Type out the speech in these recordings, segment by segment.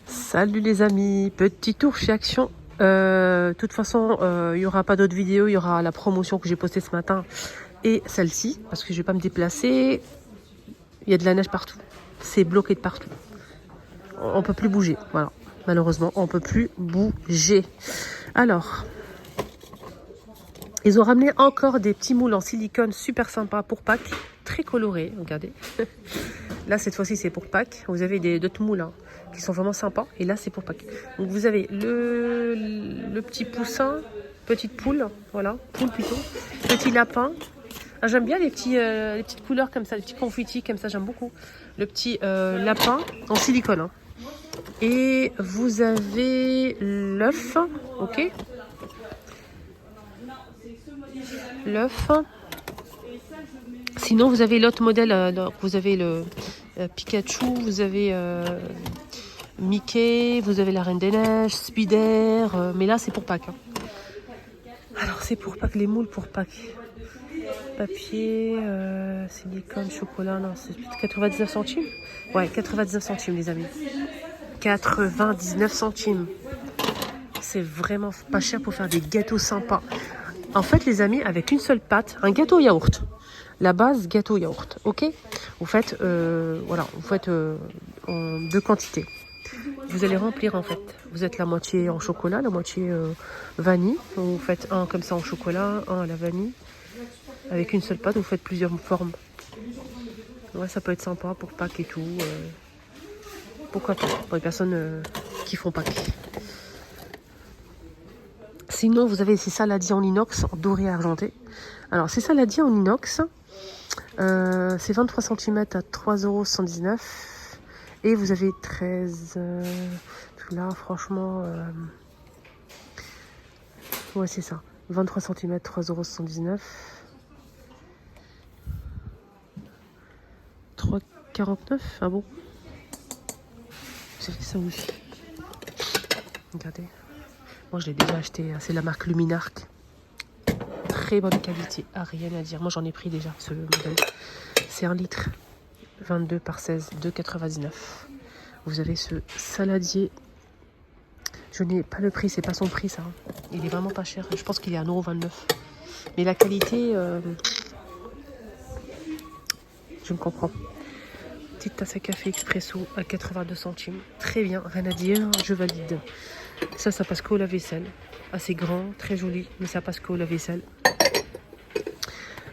Salut les amis, petit tour chez Action. De toute façon, il n'y aura pas d'autres vidéos, il y aura la promotion que j'ai postée ce matin et celle-ci, parce que je vais pas me déplacer. Il y a de la neige partout, c'est bloqué de partout. On peut plus bouger, voilà. Malheureusement, on peut plus bouger. Alors, ils ont ramené encore des petits moules en silicone super sympas pour Pâques, très colorés, regardez. Là, cette fois-ci, c'est pour Pâques. Vous avez d'autres moules hein, qui sont vraiment sympas. Et là, c'est pour Pâques. Donc, vous avez le petit poussin, petite poule, voilà, poule plutôt, petit lapin. Ah, j'aime bien les petites couleurs comme ça, les petits confettis comme ça, j'aime beaucoup. Le petit lapin en silicone. Hein. Et vous avez l'œuf, ok. L'œuf. Sinon, vous avez l'autre modèle. Donc vous avez le Pikachu, vous avez Mickey, vous avez la Reine des Neiges, Spider. Mais là, c'est pour Pâques. Hein. Alors, c'est pour Pâques, les moules pour Pâques. Papier, silicone, chocolat. Non, c'est 99 centimes. Ouais, 99 centimes, les amis. 99 centimes. C'est vraiment pas cher pour faire des gâteaux sympas. En fait, les amis, avec une seule pâte, un gâteau yaourt. La base, gâteau yaourt, ok. Vous faites, voilà, vous faites en deux quantités. Vous allez remplir en fait. Vous êtes la moitié en chocolat, la moitié vanille. Vous faites un comme ça en chocolat, un à la vanille. Avec une seule pâte, vous faites plusieurs formes. Ouais, ça peut être sympa pour Pâques et tout. Pourquoi pas, pour les personnes qui font Pâques. Sinon, vous avez ces saladiers en inox, en doré argenté. Alors, ces saladiers en inox, c'est 23 cm à 3,119 €. Et vous avez 13. Là, franchement. Ouais, c'est ça. 23 cm, 3,119 €. 3,49 €. Ah bon? C'est ça aussi. Regardez. Moi, je l'ai déjà acheté. C'est la marque Luminarc. Très bonne qualité. Ah, rien à dire. Moi, j'en ai pris déjà ce modèle. C'est 1 litre. 22 par 16, 2,99 €. Vous avez ce saladier. Je n'ai pas le prix, c'est pas son prix ça. Il est vraiment pas cher. Je pense qu'il est à 1,29 €. Mais la qualité, je me comprends. Petite tasse à café expresso à 82 centimes. Très bien, rien à dire, je valide. Ça passe qu'au lave-vaisselle. Assez grand, très joli, mais ça passe qu'au lave-vaisselle.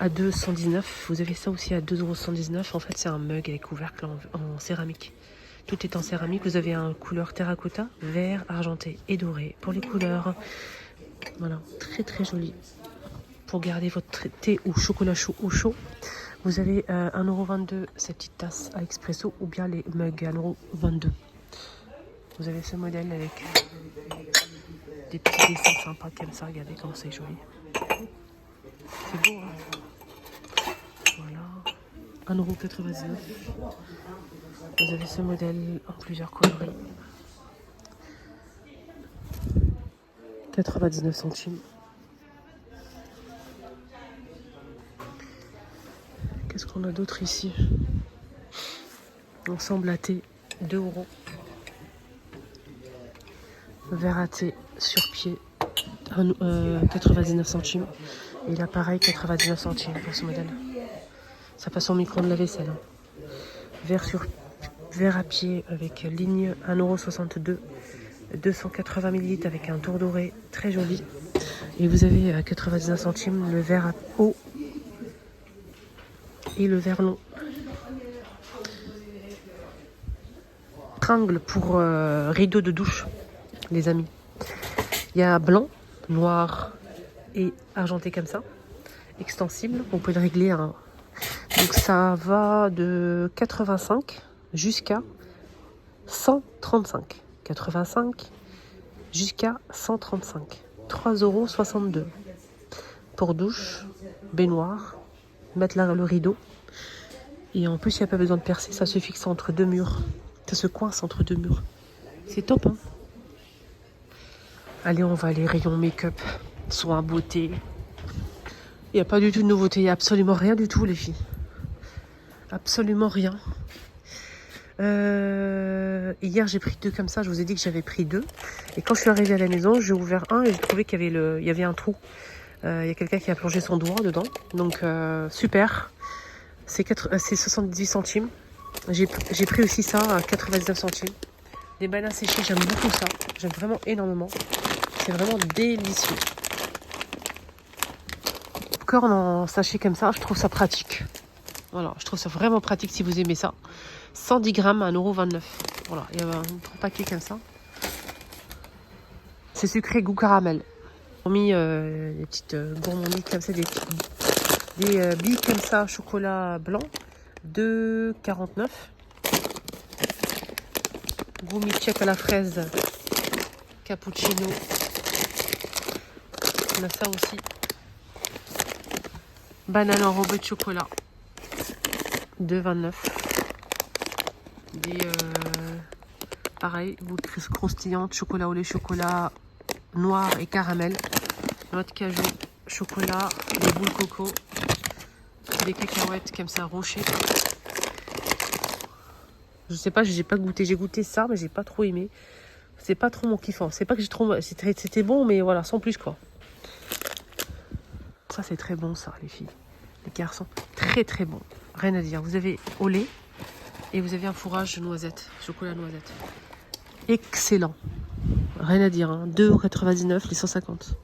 À 2,119 €. Vous avez ça aussi à 2,119 €. En fait, c'est un mug avec couvercle en céramique. Tout est en céramique. Vous avez un couleur terracotta, vert, argenté et doré pour les couleurs. Voilà, très très joli. Pour garder votre thé ou chocolat chaud au chaud. Vous avez 1,22 € ces petites tasses à expresso ou bien les mugs à 1,22 €. Vous avez ce modèle avec des petits dessins sympas comme ça. Regardez comment c'est joli. C'est beau, hein? Voilà. 1,99 €. Vous avez ce modèle en plusieurs coloris. 99 centimes. Qu'est-ce qu'on a d'autre ici? Ensemble à thé, 2 €. Verre à thé sur pied, 99 centimes. Et là, pareil, 99 centimes pour ce modèle. Ça passe en micro-ondes lave-vaisselle. Hein. Verre à pied avec ligne 1,62 €. 280 ml avec un tour doré, très joli. Et vous avez à 99 centimes le verre à eau et le verre long. Tringle pour rideau de douche, les amis. Il y a blanc, noir et argenté comme ça. Extensible, on peut le régler. Hein. Donc ça va de 85 jusqu'à 135. 85 jusqu'à 135. 3,62 €. Pour douche, baignoire, mettre là le rideau. Et en plus, il n'y a pas besoin de percer, ça se fixe entre deux murs. Ça se coince entre deux murs. C'est top, hein? Allez, on va aller rayon make-up, soins, beauté. Il n'y a pas du tout de nouveauté, il n'y a absolument rien du tout, les filles. Absolument rien. Hier, j'ai pris 2 comme ça. Je vous ai dit que j'avais pris 2. Et quand je suis arrivée à la maison, j'ai ouvert un et j'ai trouvé qu'il y avait un trou. Il y a quelqu'un qui a plongé son doigt dedans. Donc, super. C'est 78 centimes. J'ai pris aussi ça à 99 centimes. Des bananes séchées, j'aime beaucoup ça. J'aime vraiment énormément. C'est vraiment délicieux. Corn en sachet comme ça, je trouve ça pratique. Voilà, je trouve ça vraiment pratique si vous aimez ça. 110 grammes à 1,29 €. Voilà, il y a un gros paquet comme ça. C'est sucré goût caramel. J'ai mis des petites gourmandises comme ça, des billes comme ça, chocolat blanc, 2,49 €. Goumi check à la fraise, cappuccino. On a ça aussi. Banane enrobée de chocolat, 2,29 €. Des pareil, boules croustillantes, chocolat au lait, chocolat noir et caramel, noix de cajou, chocolat, des boules coco, des cacahuètes comme ça, rocher. Je sais pas, j'ai pas goûté. J'ai goûté ça, mais j'ai pas trop aimé. C'est pas trop mon kiffant. C'est pas que j'ai trop. C'était bon, mais voilà, sans plus quoi. Ça, c'est très bon, ça, les filles. Les garçons, très très bon. Rien à dire. Vous avez au lait et vous avez un fourrage noisette, chocolat noisette. Excellent. Rien à dire. Hein. 2,99 € les 150.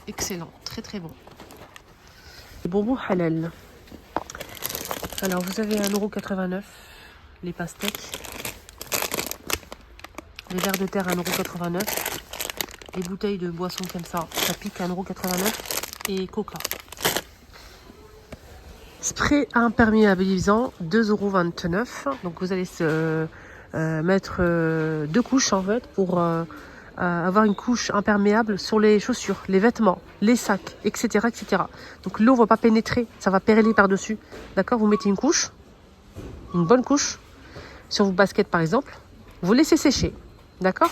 Excellent. Très très bon. Les bonbons halal. Alors, vous avez 1,89 € les pastèques. Les verres de terre 1,89 €. Les bouteilles de boissons comme ça pique 1,89 € et coca. Spray imperméabilisant 2,29 €. Donc vous allez mettre 2 couches en fait pour avoir une couche imperméable sur les chaussures, les vêtements, les sacs, etc. etc. Donc l'eau ne va pas pénétrer, ça va perler par-dessus. D'accord. Vous mettez une couche, une bonne couche, sur vos baskets par exemple. Vous laissez sécher. D'accord.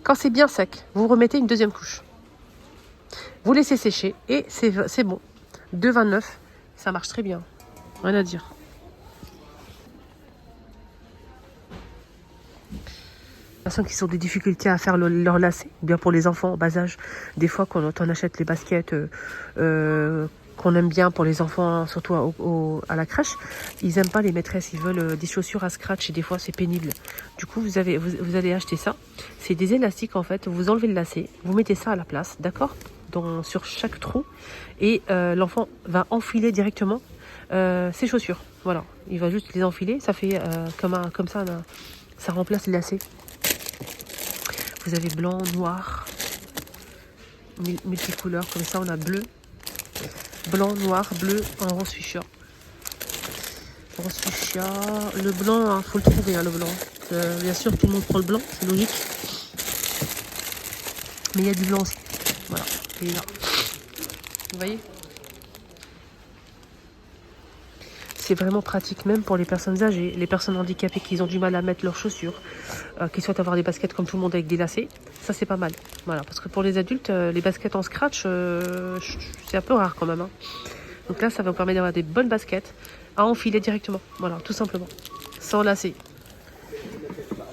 Quand c'est bien sec, vous remettez une deuxième couche. Vous laissez sécher et c'est bon. 2,29 €, ça marche très bien. Rien à dire. Les personnes qui ont des difficultés à faire leur lacet, bien pour les enfants en bas âge, des fois quand on achète les baskets qu'on aime bien pour les enfants, surtout à la crèche, ils n'aiment pas les maîtresses, ils veulent des chaussures à scratch et des fois c'est pénible. Du coup, vous allez acheter ça. C'est des élastiques en fait, vous enlevez le lacet, vous mettez ça à la place, d'accord, sur chaque trou et l'enfant va enfiler directement ses chaussures. Voilà, il va juste les enfiler, ça fait comme ça, ça remplace les lacets. Vous avez blanc, noir, multicouleurs, comme ça on a bleu, blanc, noir, bleu, en rose fuchsia. Rose fuchsia, le blanc, faut le trouver, hein, le blanc. Bien sûr, tout le monde prend le blanc, c'est logique. Mais il y a du blanc aussi. Voilà, il est là. Vous voyez ? C'est vraiment pratique même pour les personnes âgées, les personnes handicapées qui ont du mal à mettre leurs chaussures, qui souhaitent avoir des baskets comme tout le monde avec des lacets. Ça, c'est pas mal. Voilà, parce que pour les adultes, les baskets en scratch, c'est un peu rare quand même. Hein. Donc là, ça va vous permettre d'avoir des bonnes baskets à enfiler directement. Voilà, tout simplement. Sans lacets.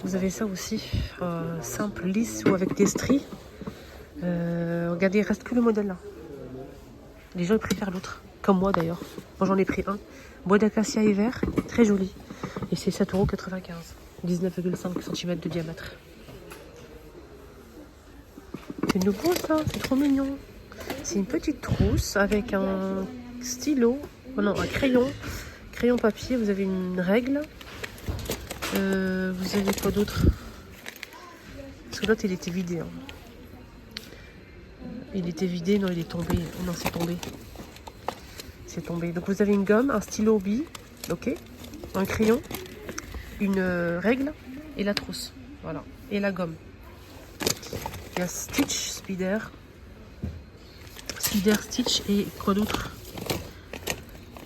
Vous avez ça aussi, simple, lisse ou avec des stries. Regardez, il reste que le modèle là. Les gens ils préfèrent l'autre, comme moi d'ailleurs. Moi j'en ai pris un. Bois d'acacia et vert, très joli. Et c'est 7,95 €, 19,5 cm de diamètre. C'est nouveau ça, c'est trop mignon. C'est une petite trousse avec un stylo, oh non, un crayon. Crayon papier, vous avez une règle. Vous avez quoi d'autre? Parce que l'autre il était vidé. Hein. Il était vidé, non il est tombé. Oh non, c'est tombé. C'est tombé. Donc vous avez une gomme, un stylo bille, ok, un crayon, une règle et la trousse. Voilà. Et la gomme. Il y a Stitch, Spider, Stitch et quoi d'autre?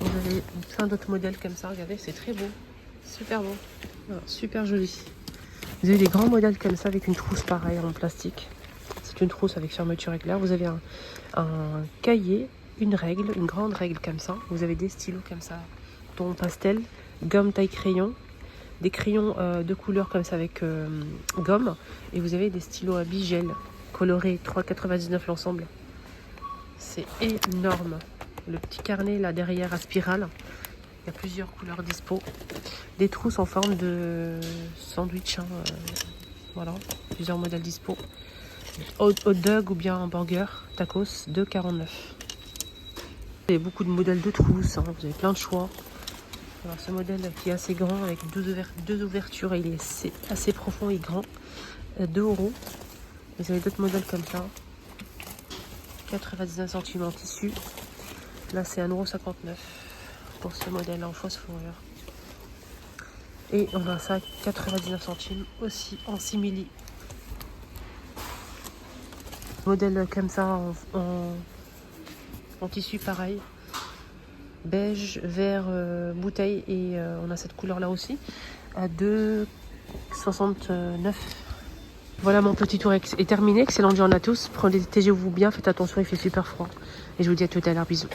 Vous avez plein d'autres modèles comme ça, regardez, c'est très beau. Super beau. Voilà, super joli. Vous avez des grands modèles comme ça avec une trousse pareille en plastique. C'est une trousse avec fermeture éclair. Vous avez un cahier, une règle, une grande règle comme ça. Vous avez des stylos comme ça, ton pastel, gomme taille crayon, des crayons de couleur comme ça avec gomme, et vous avez des stylos à billes gel colorés, 3,99 l'ensemble. C'est énorme. Le petit carnet là derrière à spirale, il y a plusieurs couleurs dispo. Des trousses en forme de sandwich, hein, voilà, plusieurs modèles dispo. Hot dog ou bien hamburger, tacos, 2,49. Il y a beaucoup de modèles de trousses, hein, vous avez plein de choix. Alors, ce modèle qui est assez grand avec deux ouvertures, et il est assez profond et grand, 2 euros. Vous avez d'autres modèles comme ça, 99 centimes en tissu. Là c'est 1,59 € pour ce modèle en fausse fourrure. Et on a ça à 99 centimes aussi en simili. Modèle comme ça en tissu pareil. Beige, vert, bouteille, et on a cette couleur là aussi à 2,69 €. Voilà, mon petit tour est terminé. Excellente journée à tous. Protégez-vous bien, faites attention, il fait super froid. Et je vous dis à tout à l'heure, bisous.